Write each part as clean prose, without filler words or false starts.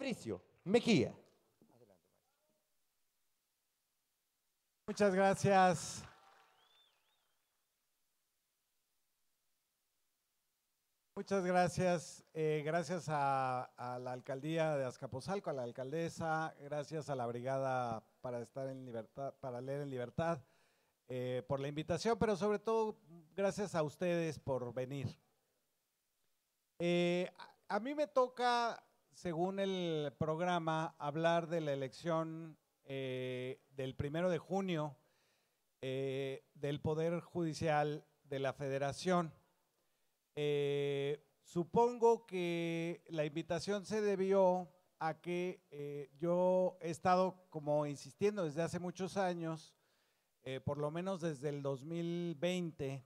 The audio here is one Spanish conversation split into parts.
Fabricio Mejía. Muchas gracias. Muchas gracias. Gracias a la alcaldía de Azcapotzalco, a la alcaldesa, gracias a la brigada para estar en libertad, para leer en libertad, por la invitación, pero sobre todo gracias a ustedes por venir. A mí me toca, según el programa, hablar de la elección del 1 de junio del Poder Judicial de la Federación. Supongo que la invitación se debió a que yo he estado como insistiendo desde hace muchos años, por lo menos desde el 2020,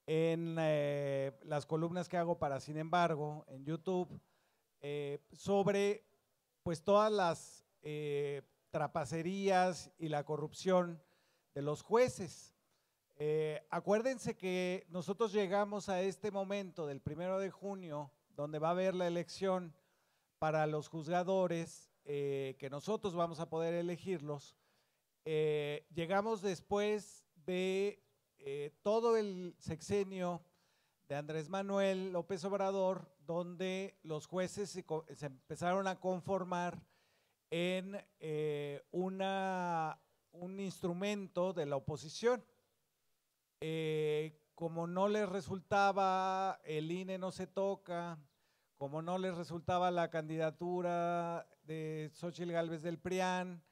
en las columnas que hago para Sin embargo, en YouTube, sobre pues todas las trapacerías y la corrupción de los jueces. Acuérdense que nosotros llegamos a este momento del 1 de junio, donde va a haber la elección para los juzgadores, que nosotros vamos a poder elegirlos. Llegamos después de todo el sexenio de Andrés Manuel López Obrador, donde los jueces se empezaron a conformar en un instrumento de la oposición. Como no les resultaba el INE no se toca, como no les resultaba la candidatura de Xóchitl Gálvez del PRIAN,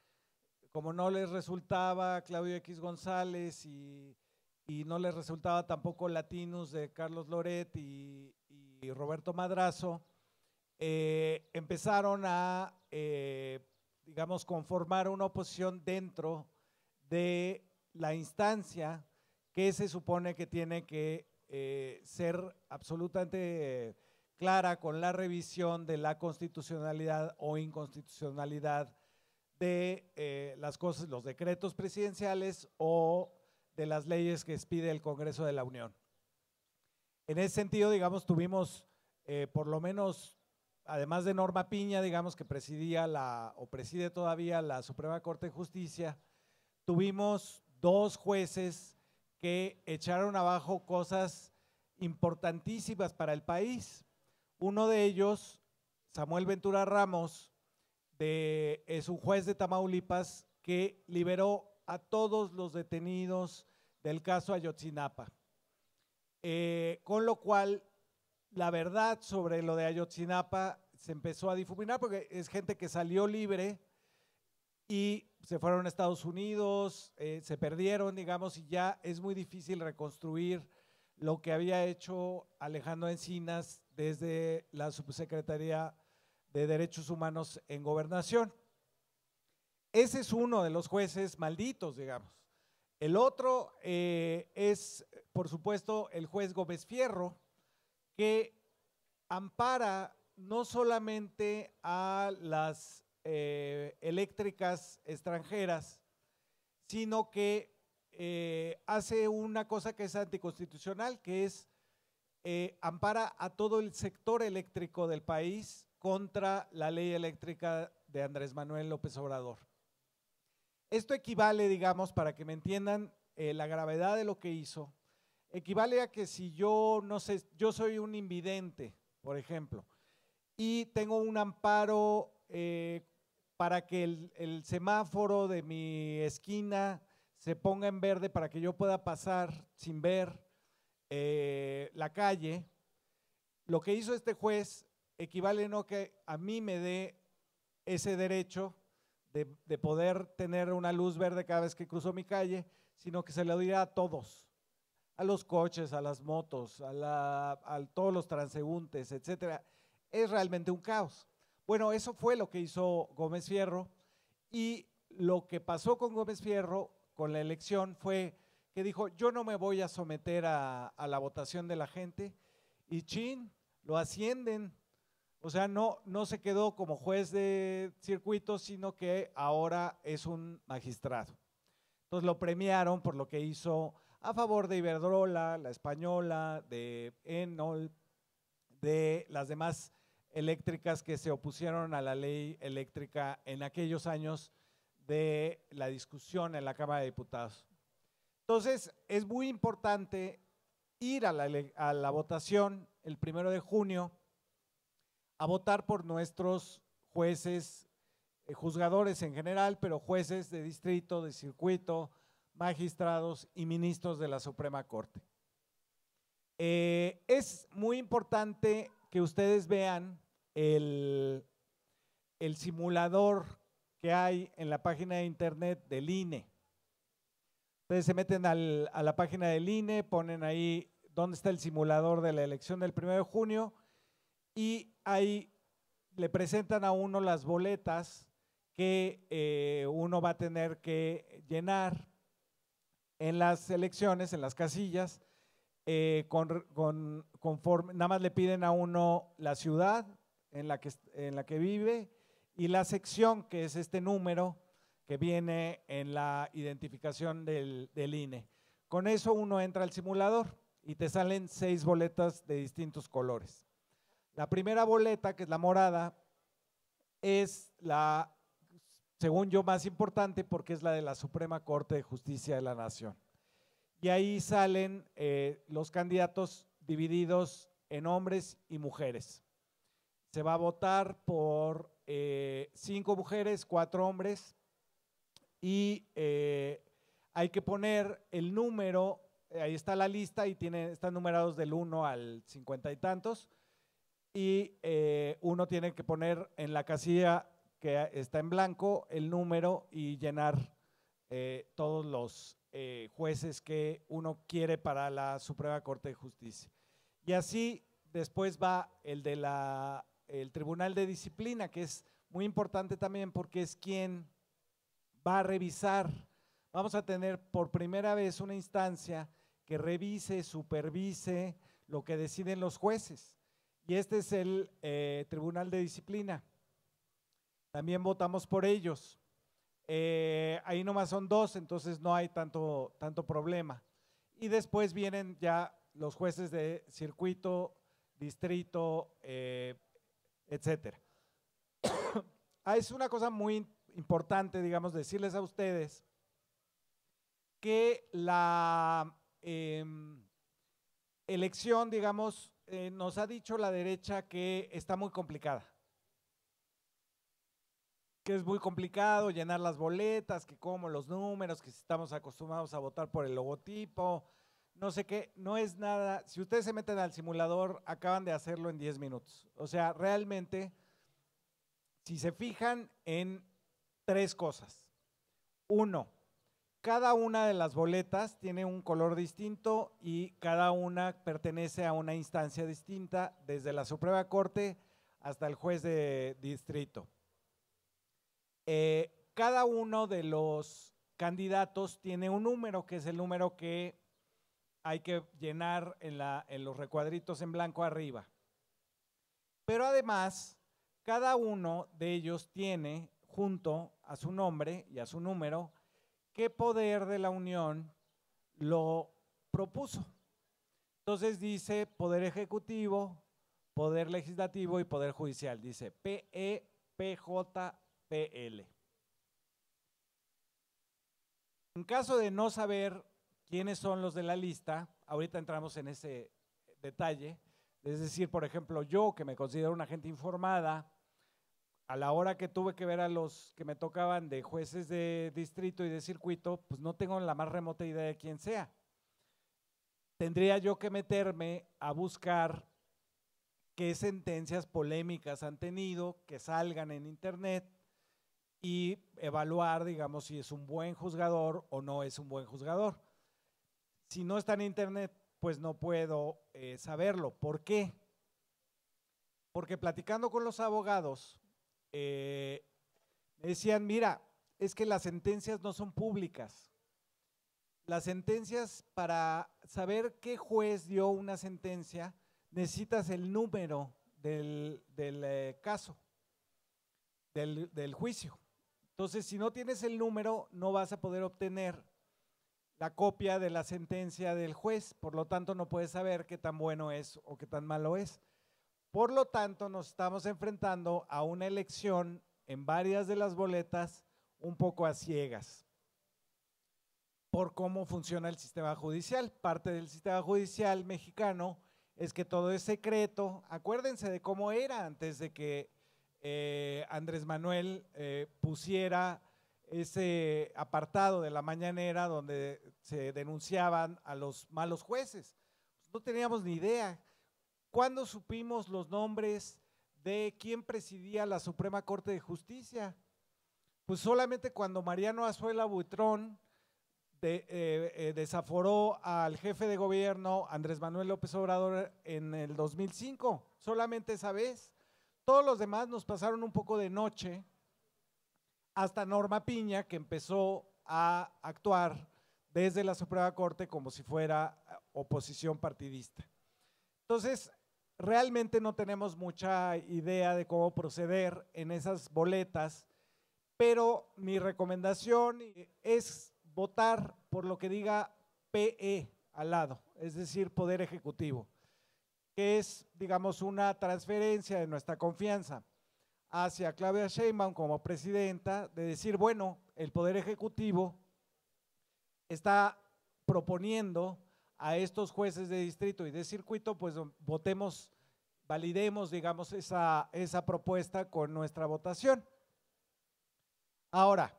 como no les resultaba Claudio X González y no les resultaba tampoco Latinus de Carlos Loret y Roberto Madrazo, empezaron a, digamos, conformar una oposición dentro de la instancia que se supone que tiene que ser absolutamente clara con la revisión de la constitucionalidad o inconstitucionalidad de las cosas, los decretos presidenciales o de las leyes que expide el Congreso de la Unión. En ese sentido, digamos, tuvimos por lo menos, además de Norma Piña, digamos, que presidía o preside todavía la Suprema Corte de Justicia, tuvimos 2 jueces que echaron abajo cosas importantísimas para el país. Uno de ellos, Samuel Ventura Ramos, es un juez de Tamaulipas que liberó a todos los detenidos del caso Ayotzinapa. Con lo cual, la verdad sobre lo de Ayotzinapa se empezó a difuminar porque es gente que salió libre y se fueron a Estados Unidos, se perdieron, digamos, y ya es muy difícil reconstruir lo que había hecho Alejandro Encinas desde la Subsecretaría de Derechos Humanos en Gobernación. Ese es uno de los jueces malditos, digamos. El otro es, por supuesto, el juez Gómez Fierro, que ampara no solamente a las eléctricas extranjeras, sino que hace una cosa que es anticonstitucional, que es ampara a todo el sector eléctrico del país contra la ley eléctrica de Andrés Manuel López Obrador. Esto equivale, digamos, para que me entiendan la gravedad de lo que hizo, equivale a que si yo, no sé, yo soy un invidente, por ejemplo, y tengo un amparo para que el semáforo de mi esquina se ponga en verde para que yo pueda pasar sin ver la calle. Lo que hizo este juez equivale no que a mí me dé ese derecho de poder tener una luz verde cada vez que cruzo mi calle, sino que se lo diera a todos, a los coches, a las motos, a todos los transeúntes, etcétera. Es realmente un caos. Bueno, eso fue lo que hizo Gómez Fierro, y lo que pasó con Gómez Fierro con la elección fue que dijo: yo no me voy a someter a la votación de la gente, y chin, lo ascienden. O sea, no se quedó como juez de circuito, sino que ahora es un magistrado. Entonces lo premiaron por lo que hizo a favor de Iberdrola, La Española, de Enol, de las demás eléctricas que se opusieron a la ley eléctrica en aquellos años de la discusión en la Cámara de Diputados. Entonces, es muy importante ir a la votación el 1 de junio a votar por nuestros jueces, juzgadores en general, pero jueces de distrito, de circuito, magistrados y ministros de la Suprema Corte. Es muy importante que ustedes vean el simulador que hay en la página de internet del INE. Ustedes se meten a la página del INE, ponen ahí dónde está el simulador de la elección del 1 de junio y ahí le presentan a uno las boletas que uno va a tener que llenar en las elecciones, en las casillas, conforme, nada más le piden a uno la ciudad en la que vive y la sección, que es este número que viene en la identificación del INE. Con eso uno entra al simulador y te salen 6 boletas de distintos colores. La primera boleta, que es la morada, es la, según yo, más importante porque es la de la Suprema Corte de Justicia de la Nación. Y ahí salen los candidatos divididos en hombres y mujeres. Se va a votar por 5 mujeres, 4 hombres y hay que poner el número, ahí está la lista y están numerados del 1 al 50 y tantos y uno tiene que poner en la casilla que está en blanco el número y llenar todos los jueces que uno quiere para la Suprema Corte de Justicia. Y así después va el Tribunal de Disciplina, que es muy importante también porque es quien va a revisar. Vamos a tener por primera vez una instancia que revise, supervise lo que deciden los jueces. Y este es el Tribunal de Disciplina. También votamos por ellos. Ahí nomás son 2, entonces no hay tanto problema. Y después vienen ya los jueces de circuito, distrito, etcétera. Es una cosa muy importante, digamos, decirles a ustedes que la elección, digamos, nos ha dicho la derecha que está muy complicada. Que es muy complicado llenar las boletas, que como los números, que estamos acostumbrados a votar por el logotipo, no sé qué, no es nada. Si ustedes se meten al simulador, acaban de hacerlo en 10 minutos. O sea, realmente, si se fijan en 3 cosas. 1, cada una de las boletas tiene un color distinto y cada una pertenece a una instancia distinta, desde la Suprema Corte hasta el juez de distrito. Cada uno de los candidatos tiene un número, que es el número que hay que llenar en los recuadritos en blanco arriba. Pero además, cada uno de ellos tiene, junto a su nombre y a su número, qué poder de la Unión lo propuso. Entonces dice Poder Ejecutivo, Poder Legislativo y Poder Judicial. Dice PE, PJ, PL. En caso de no saber quiénes son los de la lista, ahorita entramos en ese detalle, es decir, por ejemplo, yo que me considero una gente informada, a la hora que tuve que ver a los que me tocaban de jueces de distrito y de circuito, pues no tengo la más remota idea de quién sea. Tendría yo que meterme a buscar qué sentencias polémicas han tenido, que salgan en internet, y evaluar, digamos, si es un buen juzgador o no es un buen juzgador. Si no está en internet, pues no puedo saberlo. ¿Por qué? Porque platicando con los abogados, me decían, mira, es que las sentencias no son públicas. Las sentencias, para saber qué juez dio una sentencia, necesitas el número del caso, del juicio. Entonces, si no tienes el número, no vas a poder obtener la copia de la sentencia del juez, por lo tanto no puedes saber qué tan bueno es o qué tan malo es. Por lo tanto, nos estamos enfrentando a una elección en varias de las boletas un poco a ciegas por cómo funciona el sistema judicial. Parte del sistema judicial mexicano es que todo es secreto. Acuérdense de cómo era antes de que Andrés Manuel pusiera ese apartado de la mañanera donde se denunciaban a los malos jueces. No teníamos ni idea. ¿Cuándo supimos los nombres de quién presidía la Suprema Corte de Justicia? Pues solamente cuando Mariano Azuela Buitrón desaforó al jefe de gobierno Andrés Manuel López Obrador en el 2005, solamente esa vez. Todos los demás nos pasaron un poco de noche, hasta Norma Piña, que empezó a actuar desde la Suprema Corte como si fuera oposición partidista. Entonces, realmente no tenemos mucha idea de cómo proceder en esas boletas, pero mi recomendación es votar por lo que diga PE al lado, es decir, Poder Ejecutivo, que es, digamos, una transferencia de nuestra confianza hacia Claudia Sheinbaum como presidenta, de decir, bueno, el Poder Ejecutivo está proponiendo a estos jueces de distrito y de circuito, pues votemos, validemos, digamos, esa propuesta con nuestra votación. Ahora,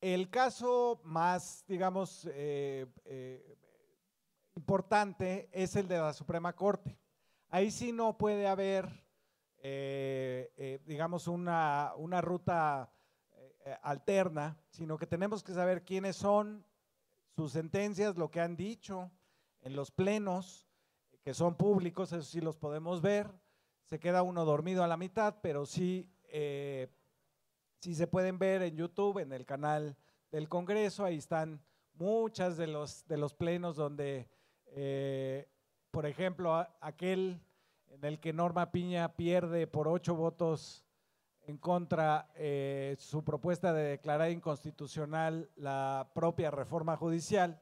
el caso más, digamos, importante es el de la Suprema Corte. Ahí sí no puede haber, digamos, una ruta alterna, sino que tenemos que saber quiénes son, sus sentencias, lo que han dicho en los plenos, que son públicos, eso sí los podemos ver. Se queda uno dormido a la mitad, pero sí, sí se pueden ver en YouTube, en el canal del Congreso. Ahí están muchas de los plenos donde, por ejemplo, aquel en el que Norma Piña pierde por 8 votos en contra su propuesta de declarar inconstitucional la propia reforma judicial,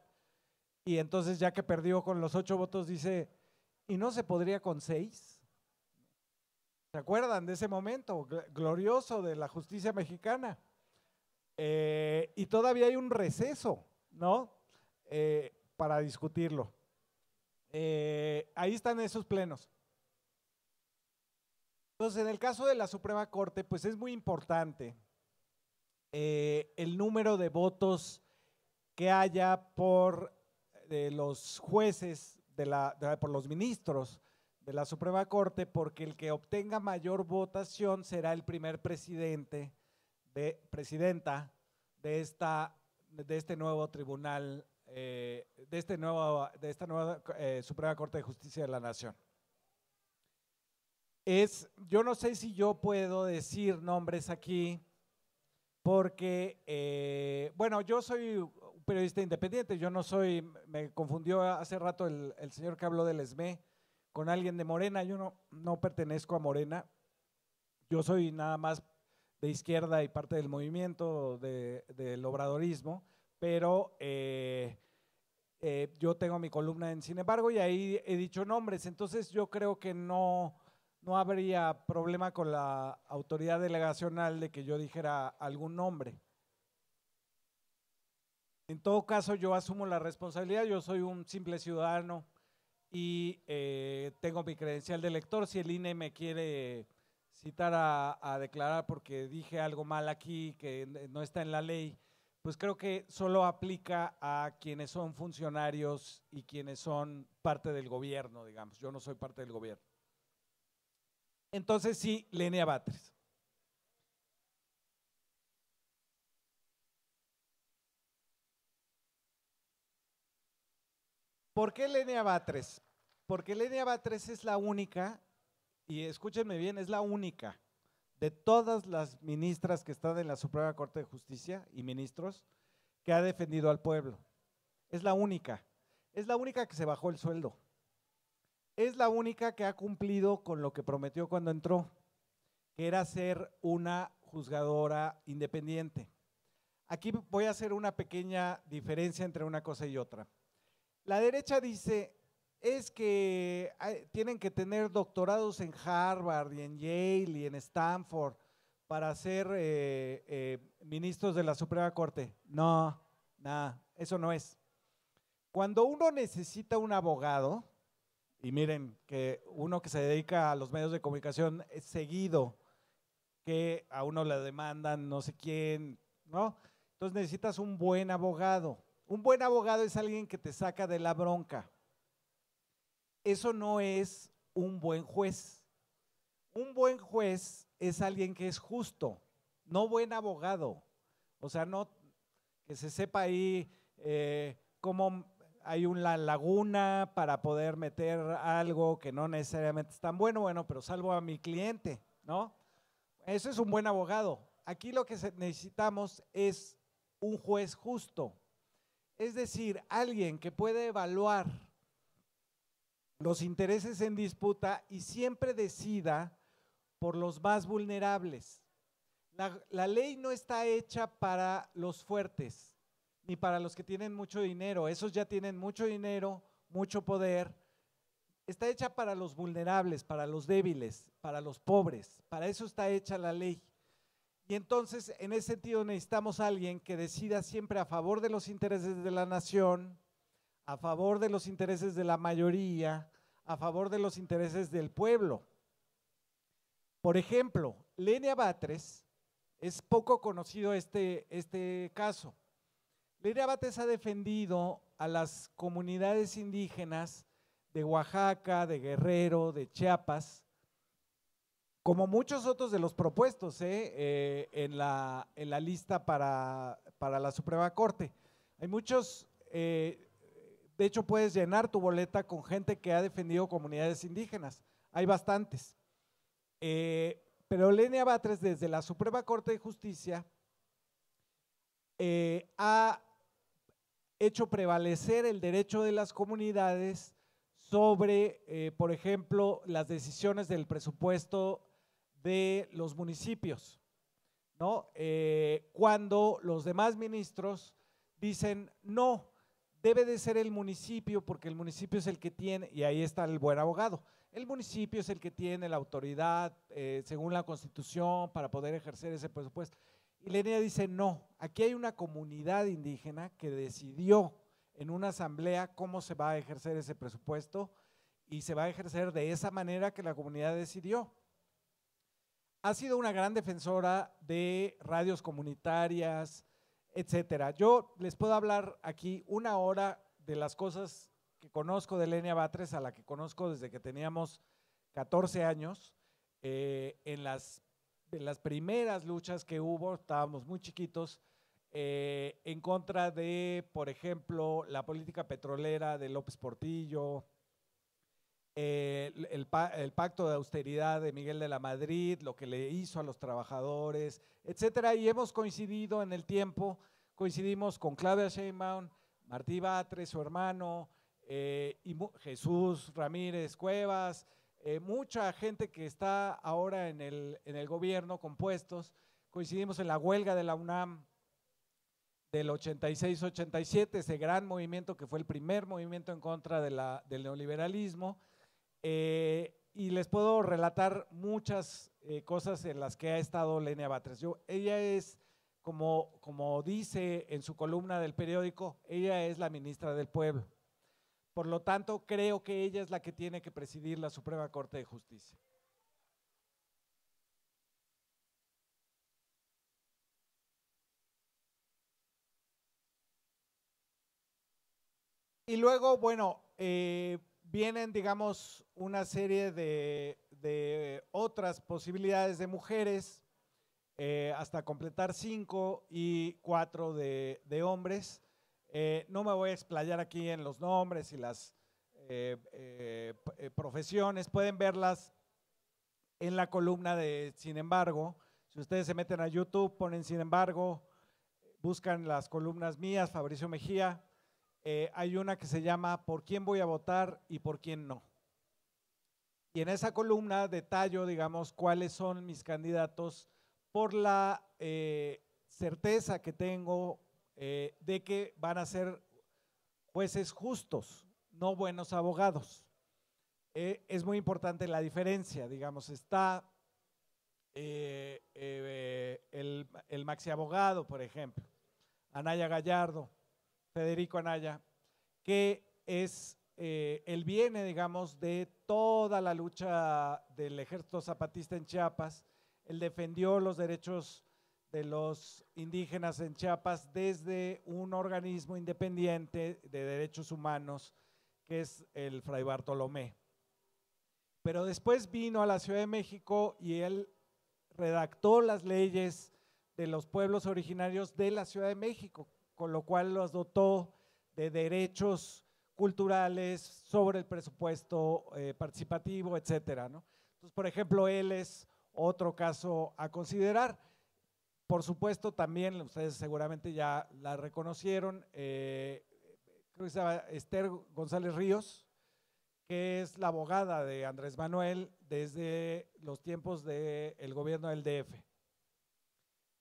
y entonces ya que perdió con los 8 votos dice, ¿y no se podría con 6? ¿Se acuerdan de ese momento glorioso de la justicia mexicana? Y todavía hay un receso, ¿no? Para discutirlo. Ahí están esos plenos. Entonces, en el caso de la Suprema Corte, pues es muy importante el número de votos que haya por los jueces, por los ministros de la Suprema Corte, porque el que obtenga mayor votación será el primer presidenta de este nuevo tribunal, de esta nueva Suprema Corte de Justicia de la Nación. Yo no sé si yo puedo decir nombres aquí, porque, bueno, yo soy un periodista independiente, yo no soy, me confundió hace rato el señor que habló del ESME con alguien de Morena. Yo no pertenezco a Morena, yo soy nada más de izquierda y parte del movimiento del obradorismo, pero yo tengo mi columna en Sin embargo y ahí he dicho nombres, entonces yo creo que no habría problema con la autoridad delegacional de que yo dijera algún nombre. En todo caso, yo asumo la responsabilidad, yo soy un simple ciudadano y tengo mi credencial de elector. Si el INE me quiere citar a declarar porque dije algo mal aquí que no está en la ley, pues creo que solo aplica a quienes son funcionarios y quienes son parte del gobierno, digamos. Yo no soy parte del gobierno. Entonces sí, Lenia Batres. ¿Por qué Lenia Batres? Porque Lenia Batres es la única, y escúchenme bien, es la única de todas las ministras que están en la Suprema Corte de Justicia y ministros que ha defendido al pueblo. Es la única que se bajó el sueldo. Es la única que ha cumplido con lo que prometió cuando entró, que era ser una juzgadora independiente. Aquí voy a hacer una pequeña diferencia entre una cosa y otra. La derecha dice es que tienen que tener doctorados en Harvard y en Yale y en Stanford para ser ministros de la Suprema Corte. No, nada, eso no es. Cuando uno necesita un abogado, y miren que uno que se dedica a los medios de comunicación es seguido, que a uno le demandan no sé quién, ¿no? Entonces necesitas un buen abogado. Un buen abogado es alguien que te saca de la bronca. Eso no es un buen juez. Un buen juez es alguien que es justo, no buen abogado. O sea, no que se sepa ahí cómo hay una laguna para poder meter algo que no necesariamente es tan bueno, bueno, pero salvo a mi cliente, ¿no? Eso es un buen abogado. Aquí lo que necesitamos es un juez justo, es decir, alguien que puede evaluar los intereses en disputa y siempre decida por los más vulnerables. La ley no está hecha para los fuertes, ni para los que tienen mucho dinero. Esos ya tienen mucho dinero, mucho poder. Está hecha para los vulnerables, para los débiles, para los pobres. Para eso está hecha la ley. Y entonces, en ese sentido, necesitamos a alguien que decida siempre a favor de los intereses de la nación, a favor de los intereses de la mayoría, a favor de los intereses del pueblo. Por ejemplo, Lenia Batres, es poco conocido este caso. Lenia Batres ha defendido a las comunidades indígenas de Oaxaca, de Guerrero, de Chiapas, como muchos otros de los propuestos en la lista para la Suprema Corte. Hay muchos, de hecho puedes llenar tu boleta con gente que ha defendido comunidades indígenas, hay bastantes. Pero Lenia Batres desde la Suprema Corte de Justicia ha hecho prevalecer el derecho de las comunidades sobre, por ejemplo, las decisiones del presupuesto de los municipios, ¿no? Cuando los demás ministros dicen no, debe de ser el municipio porque el municipio es el que tiene, y ahí está el buen abogado, el municipio es el que tiene la autoridad según la Constitución para poder ejercer ese presupuesto. Y Lenia dice no, aquí hay una comunidad indígena que decidió en una asamblea cómo se va a ejercer ese presupuesto y se va a ejercer de esa manera que la comunidad decidió. Ha sido una gran defensora de radios comunitarias, etcétera. Yo les puedo hablar aquí una hora de las cosas que conozco de Lenia Batres, a la que conozco desde que teníamos 14 años, en las primeras luchas que hubo, estábamos muy chiquitos, en contra de, por ejemplo, la política petrolera de López Portillo, el pacto de austeridad de Miguel de la Madrid, lo que le hizo a los trabajadores, etcétera, y hemos coincidido en el tiempo, coincidimos con Claudia Sheinbaum, Martí Batres, su hermano, y Jesús Ramírez Cuevas, mucha gente que está ahora en el gobierno con puestos, coincidimos en la huelga de la UNAM del 86-87, ese gran movimiento que fue el primer movimiento en contra del neoliberalismo, y les puedo relatar muchas cosas en las que ha estado Lenia Batres. Ella es, como dice en su columna del periódico, ella es la ministra del pueblo. Por lo tanto, creo que ella es la que tiene que presidir la Suprema Corte de Justicia. Y luego, bueno, vienen, digamos, una serie de otras posibilidades de mujeres, hasta completar 5 y 4 de hombres. No me voy a explayar aquí en los nombres y las profesiones, pueden verlas en la columna de Sin embargo. Si ustedes se meten a YouTube, ponen Sin embargo, buscan las columnas mías, Fabricio Mejía, hay una que se llama ¿Por quién voy a votar y por quién no? Y en esa columna detallo, digamos, cuáles son mis candidatos por la certeza que tengo de que van a ser jueces justos, no buenos abogados. Es muy importante la diferencia, digamos, está el maxi abogado, por ejemplo, Anaya Gallardo, Federico Anaya, que él viene, digamos, de toda la lucha del ejército zapatista en Chiapas. Él defendió los derechos de los indígenas en Chiapas desde un organismo independiente de derechos humanos que es el Fray Bartolomé. Pero después vino a la Ciudad de México y él redactó las leyes de los pueblos originarios de la Ciudad de México, con lo cual los dotó de derechos culturales sobre el presupuesto participativo, etcétera, ¿no? Entonces, por ejemplo, él es otro caso a considerar. Por supuesto, también ustedes seguramente ya la reconocieron, creo que se llama Esther González Ríos, que es la abogada de Andrés Manuel desde los tiempos del gobierno del DF.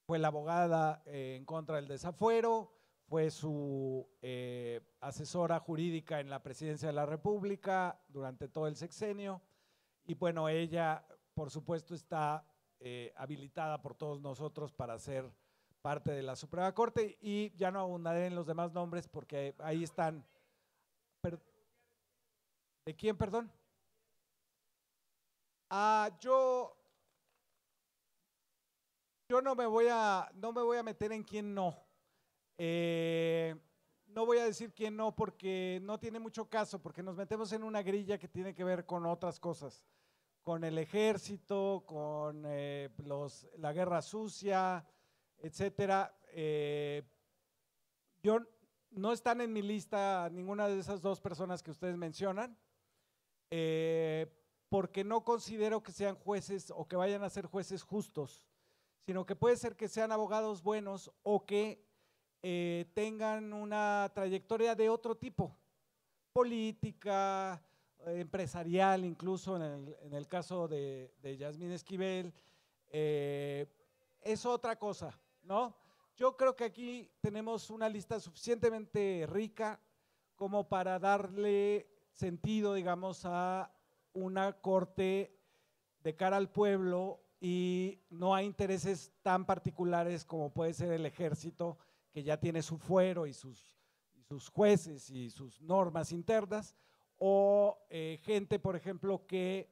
Fue la abogada en contra del desafuero, fue su asesora jurídica en la presidencia de la República durante todo el sexenio y bueno, ella por supuesto está habilitada por todos nosotros para ser parte de la Suprema Corte y ya no abundaré en los demás nombres porque ahí están. ¿De quién, perdón? Yo no me voy a meter en quién no. No voy a decir quién no porque no tiene mucho caso, porque nos metemos en una grilla que tiene que ver con otras cosas, con el ejército, con la guerra sucia, etcétera. No están en mi lista ninguna de esas dos personas que ustedes mencionan, porque no considero que sean jueces o que vayan a ser jueces justos, sino que puede ser que sean abogados buenos o que tengan una trayectoria de otro tipo, política, empresarial, incluso en el caso de Yasmín Esquivel, es otra cosa, ¿no? Yo creo que aquí tenemos una lista suficientemente rica como para darle sentido, digamos, a una corte de cara al pueblo y no a intereses tan particulares como puede ser el ejército, que ya tiene su fuero y sus jueces y sus normas internas, o gente, por ejemplo, que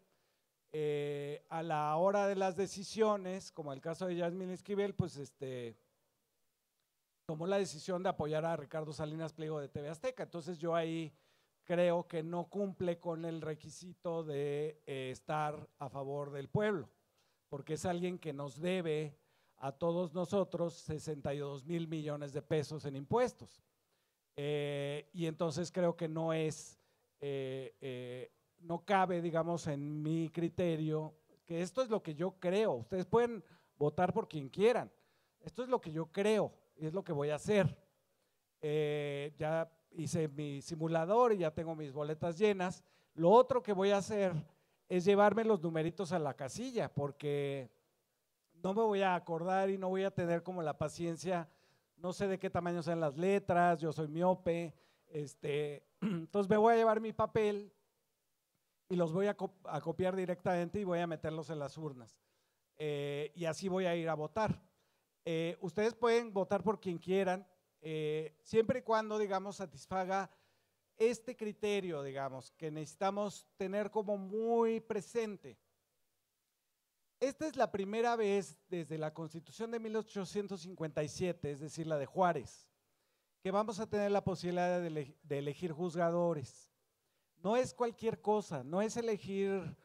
a la hora de las decisiones, como el caso de Yasmín Esquivel, pues tomó la decisión de apoyar a Ricardo Salinas Pliego de TV Azteca. Entonces yo ahí creo que no cumple con el requisito de estar a favor del pueblo, porque es alguien que nos debe a todos nosotros 62 mil millones de pesos en impuestos. Y entonces creo que no cabe, digamos, en mi criterio, que esto es lo que yo creo. Ustedes pueden votar por quien quieran. Esto es lo que yo creo y es lo que voy a hacer. Ya hice mi simulador y ya tengo mis boletas llenas. Lo otro que voy a hacer es llevarme los numeritos a la casilla, porque no me voy a acordar y no voy a tener como la paciencia, no sé de qué tamaño sean las letras, yo soy miope, entonces me voy a llevar mi papel y los voy a copiar directamente y voy a meterlos en las urnas. Y así voy a ir a votar. Ustedes pueden votar por quien quieran, siempre y cuando, digamos, satisfaga este criterio, digamos, que necesitamos tener como muy presente. Esta es la primera vez desde la Constitución de 1857, es decir, la de Juárez, que vamos a tener la posibilidad de elegir juzgadores. No es cualquier cosa, no es elegir,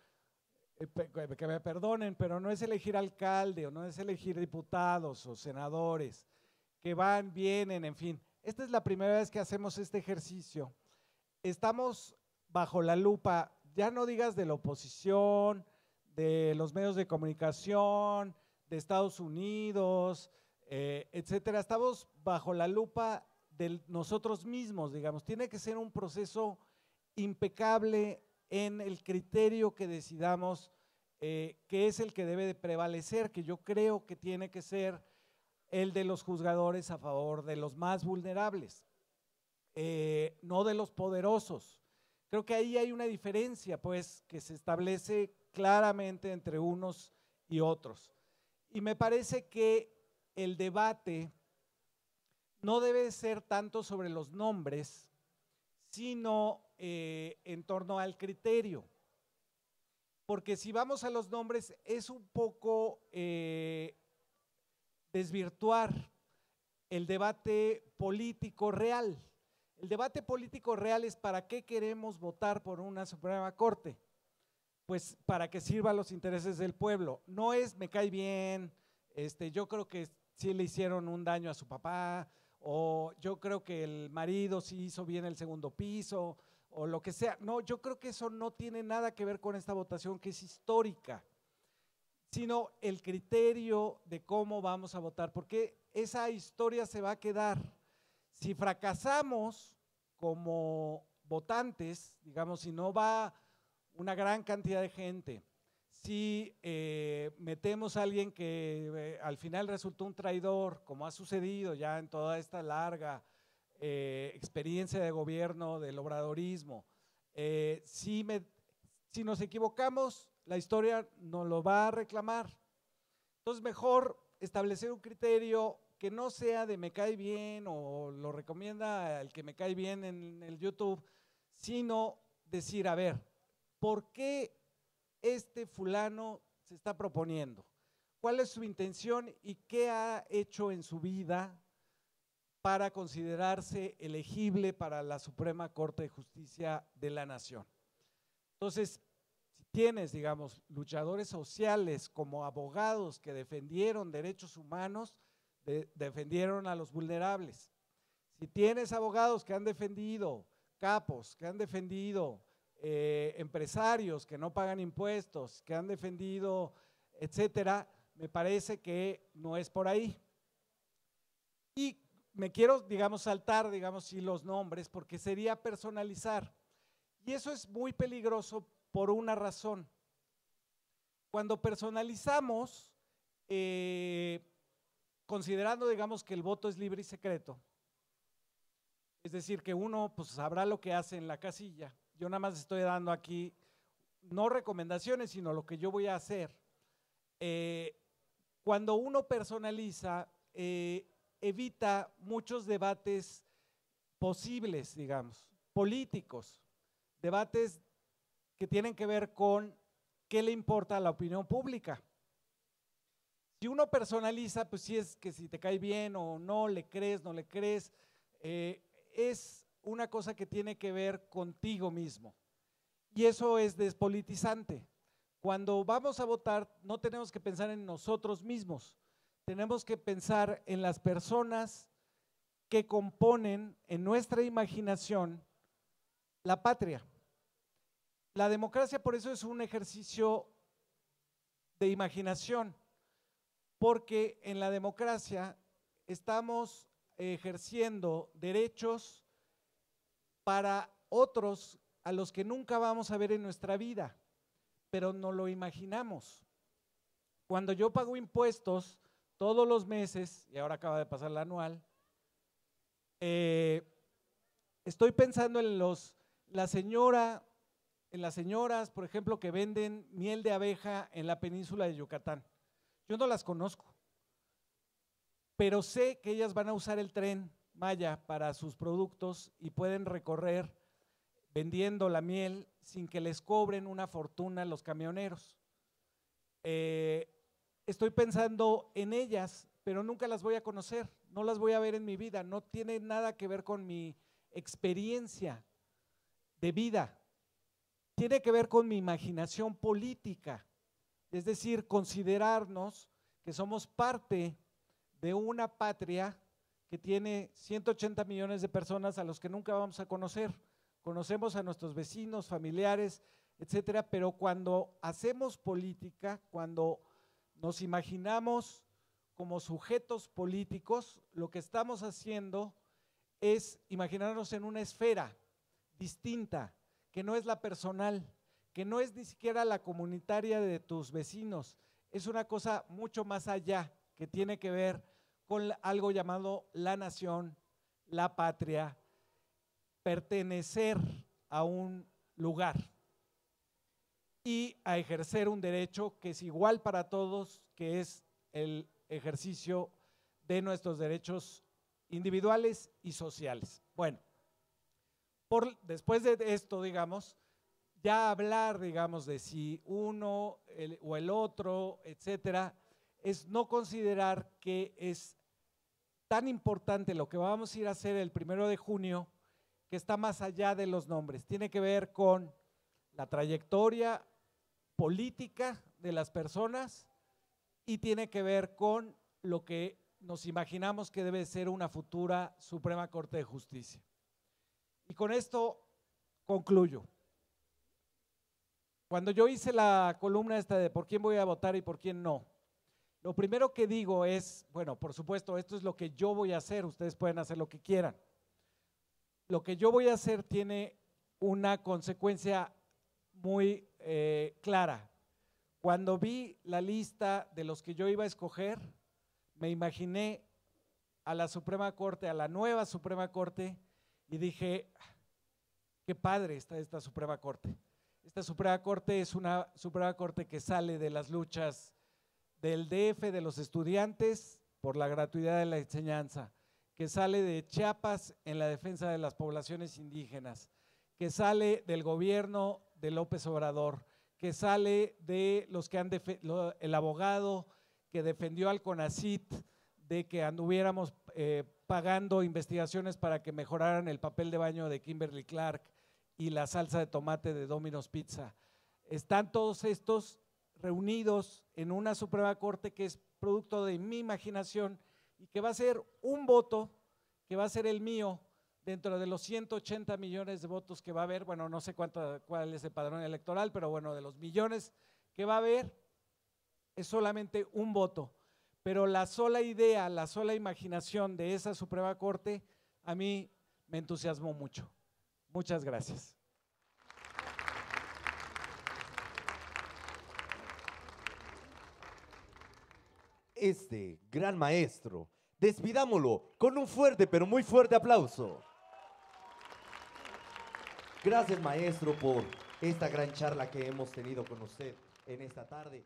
que me perdonen, pero no es elegir alcalde o no es elegir diputados o senadores que van, vienen, en fin. Esta es la primera vez que hacemos este ejercicio. Estamos bajo la lupa, ya no digas de la oposición, de los medios de comunicación, de Estados Unidos, etcétera. Estamos bajo la lupa de nosotros mismos, digamos. Tiene que ser un proceso impecable en el criterio que decidamos, que es el que debe de prevalecer, que yo creo que tiene que ser el de los juzgadores a favor de los más vulnerables, no de los poderosos. Creo que ahí hay una diferencia, pues, que se establece claramente entre unos y otros. Y me parece que el debate no debe ser tanto sobre los nombres, sino en torno al criterio. Porque si vamos a los nombres es un poco desvirtuar el debate político real. El debate político real es para qué queremos votar por una Suprema Corte. Pues para que sirva a los intereses del pueblo. No es me cae bien, yo creo que sí le hicieron un daño a su papá, o yo creo que el marido sí hizo bien el segundo piso, o lo que sea. No, yo creo que eso no tiene nada que ver con esta votación que es histórica, sino el criterio de cómo vamos a votar, porque esa historia se va a quedar. Si fracasamos como votantes, digamos, si no va una gran cantidad de gente, si metemos a alguien que al final resultó un traidor, como ha sucedido ya en toda esta larga experiencia de gobierno del obradorismo, si nos equivocamos, la historia nos lo va a reclamar. Entonces, mejor establecer un criterio que no sea de me cae bien o lo recomienda el que me cae bien en el YouTube, sino decir, a ver, ¿por qué este fulano se está proponiendo? ¿Cuál es su intención y qué ha hecho en su vida para considerarse elegible para la Suprema Corte de Justicia de la Nación? Entonces, si tienes, digamos, luchadores sociales como abogados que defendieron derechos humanos, defendieron a los vulnerables. Si tienes abogados que han defendido, capos que han defendido empresarios que no pagan impuestos, que han defendido, etcétera, me parece que no es por ahí. Y me quiero, digamos, saltar, digamos, sí, los nombres, porque sería personalizar. Y eso es muy peligroso por una razón. Cuando personalizamos, considerando, digamos, que el voto es libre y secreto, es decir, que uno pues sabrá lo que hace en la casilla. Yo nada más estoy dando aquí, no recomendaciones, sino lo que yo voy a hacer. Cuando uno personaliza, evita muchos debates posibles, digamos, políticos, debates que tienen que ver con qué le importa a la opinión pública. Si uno personaliza, pues sí es que si te cae bien o no, le crees, no le crees, es una cosa que tiene que ver contigo mismo. Y eso es despolitizante. Cuando vamos a votar, no tenemos que pensar en nosotros mismos, tenemos que pensar en las personas que componen en nuestra imaginación la patria. La democracia por eso es un ejercicio de imaginación, porque en la democracia estamos ejerciendo derechos para otros a los que nunca vamos a ver en nuestra vida, pero no lo imaginamos. Cuando yo pago impuestos todos los meses, y ahora acaba de pasar la anual, estoy pensando en las señoras, por ejemplo, que venden miel de abeja en la península de Yucatán. Yo no las conozco, pero sé que ellas van a usar el Tren Maya para sus productos y pueden recorrer vendiendo la miel sin que les cobren una fortuna los camioneros. Estoy pensando en ellas, pero nunca las voy a conocer, no las voy a ver en mi vida, no tiene nada que ver con mi experiencia de vida, tiene que ver con mi imaginación política, es decir, considerarnos que somos parte de una patria que tiene 180 millones de personas a los que nunca vamos a conocer. Conocemos a nuestros vecinos, familiares, etcétera, pero cuando hacemos política, cuando nos imaginamos como sujetos políticos, lo que estamos haciendo es imaginarnos en una esfera distinta, que no es la personal, que no es ni siquiera la comunitaria de tus vecinos, es una cosa mucho más allá, que tiene que ver con algo llamado la nación, la patria, pertenecer a un lugar y a ejercer un derecho que es igual para todos, que es el ejercicio de nuestros derechos individuales y sociales. Bueno, después de esto, digamos, ya hablar, digamos, de si uno o el otro, etcétera, es no considerar que es tan importante lo que vamos a ir a hacer el 1 de junio, que está más allá de los nombres. Tiene que ver con la trayectoria política de las personas y tiene que ver con lo que nos imaginamos que debe ser una futura Suprema Corte de Justicia. Y con esto concluyo. Cuando yo hice la columna esta de por quién voy a votar y por quién no, lo primero que digo es, bueno, por supuesto, esto es lo que yo voy a hacer, ustedes pueden hacer lo que quieran. Lo que yo voy a hacer tiene una consecuencia muy clara. Cuando vi la lista de los que yo iba a escoger, me imaginé a la Suprema Corte, a la nueva Suprema Corte, y dije, qué padre está esta Suprema Corte. Esta Suprema Corte es una Suprema Corte que sale de las luchas del DF, de los estudiantes, por la gratuidad de la enseñanza, que sale de Chiapas en la defensa de las poblaciones indígenas, que sale del gobierno de López Obrador, que sale de los que han el abogado que defendió al CONACYT de que anduviéramos pagando investigaciones para que mejoraran el papel de baño de Kimberly Clark y la salsa de tomate de Domino's Pizza. Están todos estos reunidos en una Suprema Corte que es producto de mi imaginación y que va a ser un voto, que va a ser el mío, dentro de los 180 millones de votos que va a haber. Bueno, no sé cuál es el padrón electoral, pero bueno, de los millones que va a haber, es solamente un voto. Pero la sola idea, la sola imaginación de esa Suprema Corte, a mí me entusiasmó mucho. Muchas gracias. Este gran maestro, despidámoslo con un fuerte, pero muy fuerte aplauso. Gracias, maestro, por esta gran charla que hemos tenido con usted en esta tarde.